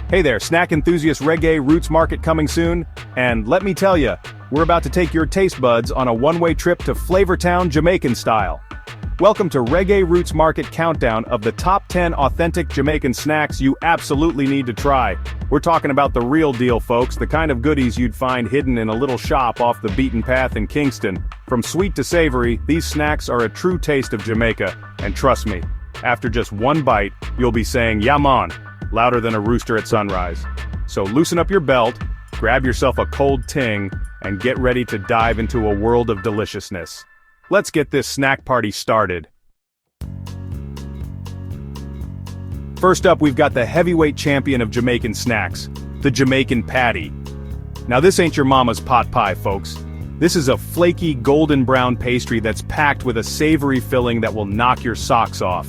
Hey there, snack enthusiast Reggae Roots Market coming soon, and let me tell you, we're about to take your taste buds on a one-way trip to Flavortown Jamaican style. Welcome to Reggae Roots Market countdown of the top 10 authentic Jamaican snacks you absolutely need to try. We're talking about the real deal, folks, the kind of goodies you'd find hidden in a little shop off the beaten path in Kingston. From sweet to savory, these snacks are a true taste of Jamaica, and trust me, after just one bite, you'll be saying, "Yeah, man," louder than a rooster at sunrise. So loosen up your belt, grab yourself a cold ting, and get ready to dive into a world of deliciousness. Let's get this snack party started. First up, we've got the heavyweight champion of Jamaican snacks, the Jamaican patty. Now this ain't your mama's pot pie, folks. This is a flaky golden brown pastry that's packed with a savory filling that will knock your socks off.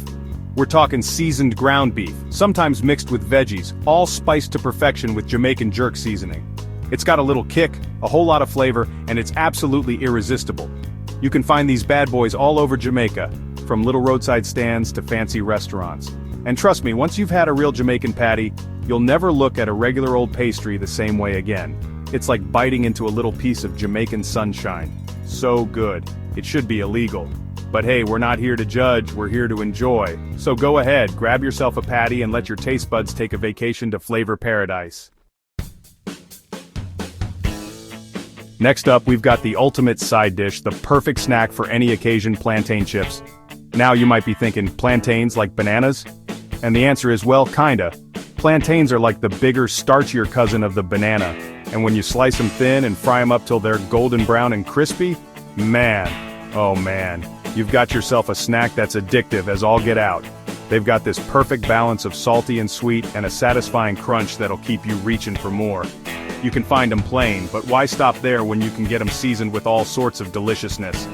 We're talking seasoned ground beef, sometimes mixed with veggies, all spiced to perfection with Jamaican jerk seasoning. It's got a little kick, a whole lot of flavor, and it's absolutely irresistible. You can find these bad boys all over Jamaica, from little roadside stands to fancy restaurants. And trust me, once you've had a real Jamaican patty, you'll never look at a regular old pastry the same way again. It's like biting into a little piece of Jamaican sunshine. So good. It should be illegal. But hey, we're not here to judge, we're here to enjoy. So go ahead, grab yourself a patty and let your taste buds take a vacation to flavor paradise. Next up, we've got the ultimate side dish, the perfect snack for any occasion, plantain chips. Now you might be thinking, plantains like bananas? And the answer is, well, kinda. Plantains are like the bigger, starchier cousin of the banana. And when you slice them thin and fry them up till they're golden brown and crispy, man, oh man, you've got yourself a snack that's addictive as all get out. They've got this perfect balance of salty and sweet and a satisfying crunch that'll keep you reaching for more. You can find them plain, but why stop there when you can get them seasoned with all sorts of deliciousness?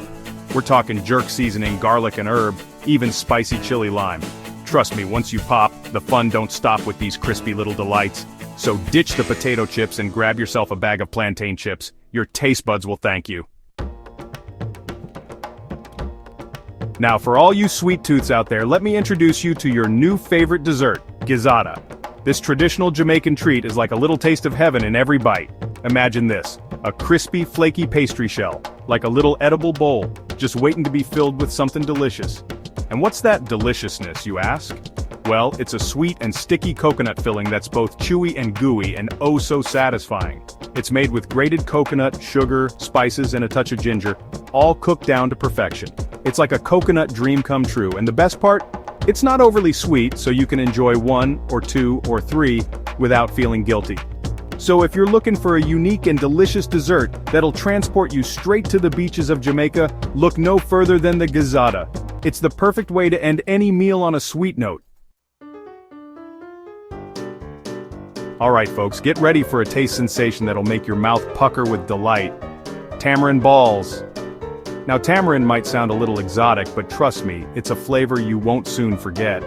We're talking jerk seasoning, garlic and herb, even spicy chili lime. Trust me, once you pop, the fun don't stop with these crispy little delights. So ditch the potato chips and grab yourself a bag of plantain chips. Your taste buds will thank you. Now for all you sweet tooths out there, let me introduce you to your new favorite dessert, gizzata. This traditional Jamaican treat is like a little taste of heaven in every bite. Imagine this, a crispy, flaky pastry shell, like a little edible bowl, just waiting to be filled with something delicious. And what's that deliciousness, you ask? Well, it's a sweet and sticky coconut filling that's both chewy and gooey and oh so satisfying. It's made with grated coconut, sugar, spices, and a touch of ginger, all cooked down to perfection. It's like a coconut dream come true, and the best part? It's not overly sweet, so you can enjoy one, or two, or three, without feeling guilty. So if you're looking for a unique and delicious dessert that'll transport you straight to the beaches of Jamaica, look no further than the gizzata. It's the perfect way to end any meal on a sweet note. Alright folks, get ready for a taste sensation that'll make your mouth pucker with delight. Tamarind balls. Now tamarind might sound a little exotic, but trust me, it's a flavor you won't soon forget.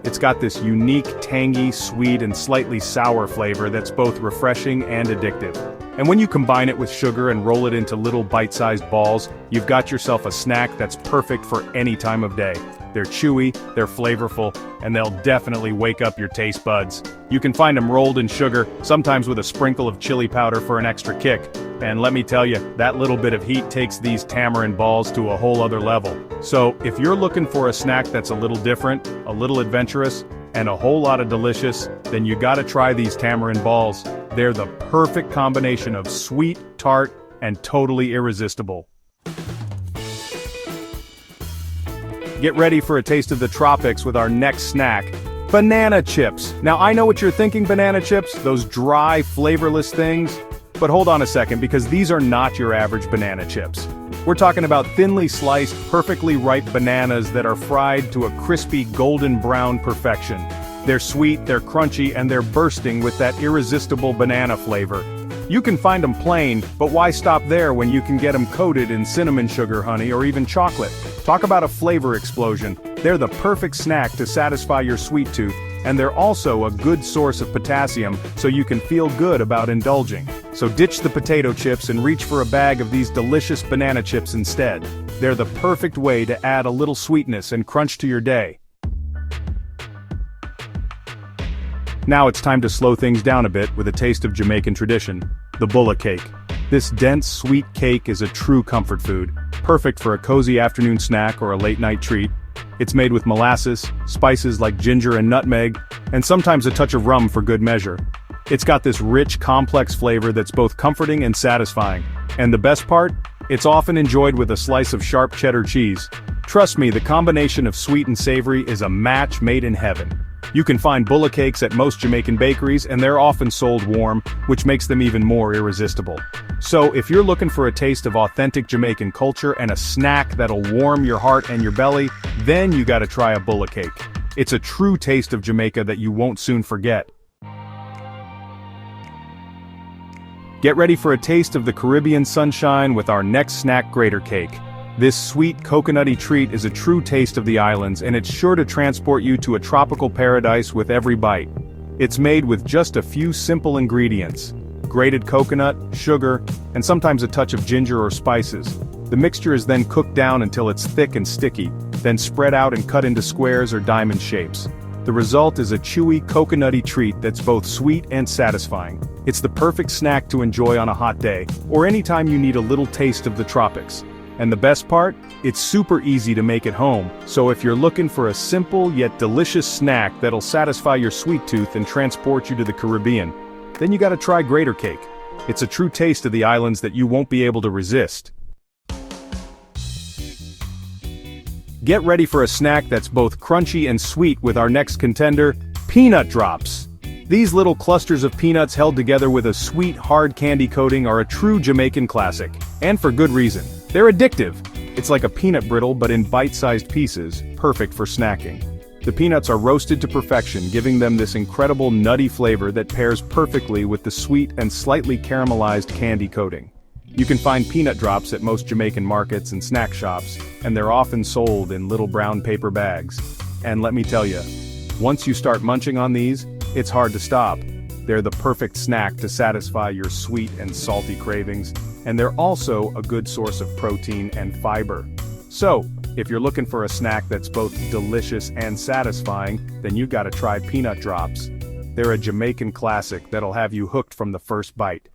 It's got this unique, tangy, sweet, and slightly sour flavor that's both refreshing and addictive. And when you combine it with sugar and roll it into little bite-sized balls, you've got yourself a snack that's perfect for any time of day. They're chewy, they're flavorful, and they'll definitely wake up your taste buds. You can find them rolled in sugar, sometimes with a sprinkle of chili powder for an extra kick. And let me tell you, that little bit of heat takes these tamarind balls to a whole other level. So, if you're looking for a snack that's a little different, a little adventurous, and a whole lot of delicious, then you gotta try these tamarind balls. They're the perfect combination of sweet, tart, and totally irresistible. Get ready for a taste of the tropics with our next snack, banana chips. Now I know what you're thinking, banana chips, those dry, flavorless things. But hold on a second, because these are not your average banana chips. We're talking about thinly sliced, perfectly ripe bananas that are fried to a crispy golden brown perfection. They're sweet, they're crunchy, and they're bursting with that irresistible banana flavor. You can find them plain, but why stop there when you can get them coated in cinnamon sugar, honey, or even chocolate? Talk about a flavor explosion. They're the perfect snack to satisfy your sweet tooth, and they're also a good source of potassium, so you can feel good about indulging. So ditch the potato chips and reach for a bag of these delicious banana chips instead. They're the perfect way to add a little sweetness and crunch to your day. Now it's time to slow things down a bit with a taste of Jamaican tradition, the bulla cake. This dense, sweet cake is a true comfort food, perfect for a cozy afternoon snack or a late-night treat. It's made with molasses, spices like ginger and nutmeg, and sometimes a touch of rum for good measure. It's got this rich, complex flavor that's both comforting and satisfying. And the best part? It's often enjoyed with a slice of sharp cheddar cheese. Trust me, the combination of sweet and savory is a match made in heaven. You can find bulla cakes at most Jamaican bakeries, and they're often sold warm, which makes them even more irresistible. So, if you're looking for a taste of authentic Jamaican culture and a snack that'll warm your heart and your belly, then you gotta try a bulla cake. It's a true taste of Jamaica that you won't soon forget. Get ready for a taste of the Caribbean sunshine with our next snack, grater cake. This sweet coconutty treat is a true taste of the islands, and it's sure to transport you to a tropical paradise with every bite. It's made with just a few simple ingredients: grated coconut, sugar, and sometimes a touch of ginger or spices. The mixture is then cooked down until it's thick and sticky, then spread out and cut into squares or diamond shapes. The result is a chewy, coconutty treat that's both sweet and satisfying. It's the perfect snack to enjoy on a hot day, or anytime you need a little taste of the tropics. And the best part? It's super easy to make at home, so if you're looking for a simple yet delicious snack that'll satisfy your sweet tooth and transport you to the Caribbean, then you gotta try grater cake. It's a true taste of the islands that you won't be able to resist. Get ready for a snack that's both crunchy and sweet with our next contender, peanut drops. These little clusters of peanuts held together with a sweet, hard candy coating are a true Jamaican classic. And for good reason. They're addictive. It's like a peanut brittle but in bite-sized pieces, perfect for snacking. The peanuts are roasted to perfection, giving them this incredible nutty flavor that pairs perfectly with the sweet and slightly caramelized candy coating. You can find peanut drops at most Jamaican markets and snack shops, and they're often sold in little brown paper bags. And let me tell you, once you start munching on these, it's hard to stop. They're the perfect snack to satisfy your sweet and salty cravings, and they're also a good source of protein and fiber. So, if you're looking for a snack that's both delicious and satisfying, then you gotta try peanut drops. They're a Jamaican classic that'll have you hooked from the first bite.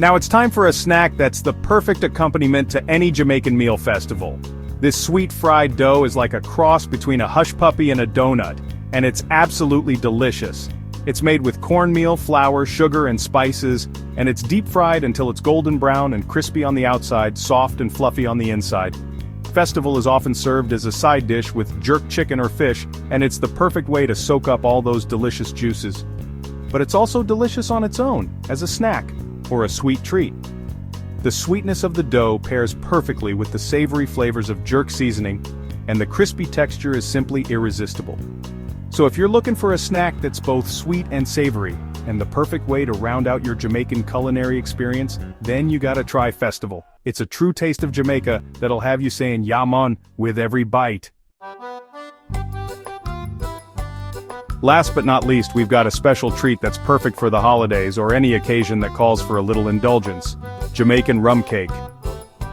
Now it's time for a snack that's the perfect accompaniment to any Jamaican meal festival. This sweet fried dough is like a cross between a hush puppy and a donut, and it's absolutely delicious. It's made with cornmeal, flour, sugar, and spices, and it's deep fried until it's golden brown and crispy on the outside, soft and fluffy on the inside. Festival is often served as a side dish with jerk chicken or fish, and it's the perfect way to soak up all those delicious juices. But it's also delicious on its own, as a snack, or a sweet treat. The sweetness of the dough pairs perfectly with the savory flavors of jerk seasoning, and the crispy texture is simply irresistible. So if you're looking for a snack that's both sweet and savory, and the perfect way to round out your Jamaican culinary experience, then you gotta try Festival. It's a true taste of Jamaica that'll have you saying "Ya man" with every bite. Last but not least, we've got a special treat that's perfect for the holidays or any occasion that calls for a little indulgence: Jamaican rum cake.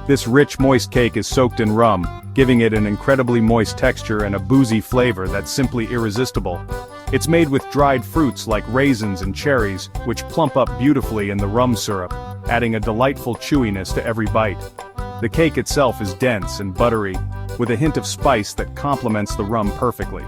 This rich, moist cake is soaked in rum, giving it an incredibly moist texture and a boozy flavor that's simply irresistible. It's made with dried fruits like raisins and cherries, which plump up beautifully in the rum syrup, adding a delightful chewiness to every bite. The cake itself is dense and buttery, with a hint of spice that complements the rum perfectly.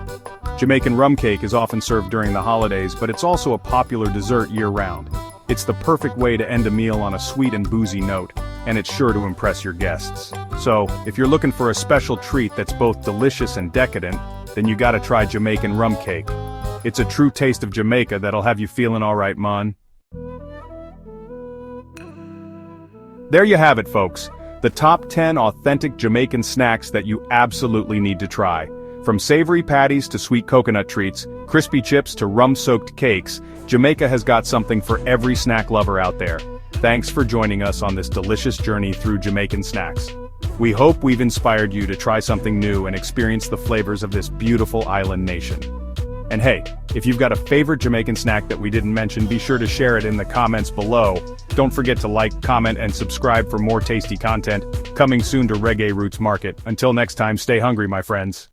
Jamaican rum cake is often served during the holidays, but it's also a popular dessert year-round. It's the perfect way to end a meal on a sweet and boozy note, and it's sure to impress your guests. So, if you're looking for a special treat that's both delicious and decadent, then you gotta try Jamaican rum cake. It's a true taste of Jamaica that'll have you feeling alright, man. There you have it, folks. The top 10 authentic Jamaican snacks that you absolutely need to try. From savory patties to sweet coconut treats, crispy chips to rum-soaked cakes, Jamaica has got something for every snack lover out there. Thanks for joining us on this delicious journey through Jamaican snacks. We hope we've inspired you to try something new and experience the flavors of this beautiful island nation. And hey, if you've got a favorite Jamaican snack that we didn't mention, be sure to share it in the comments below. Don't forget to like, comment, and subscribe for more tasty content, coming soon to Reggae Roots Market. Until next time, stay hungry, my friends.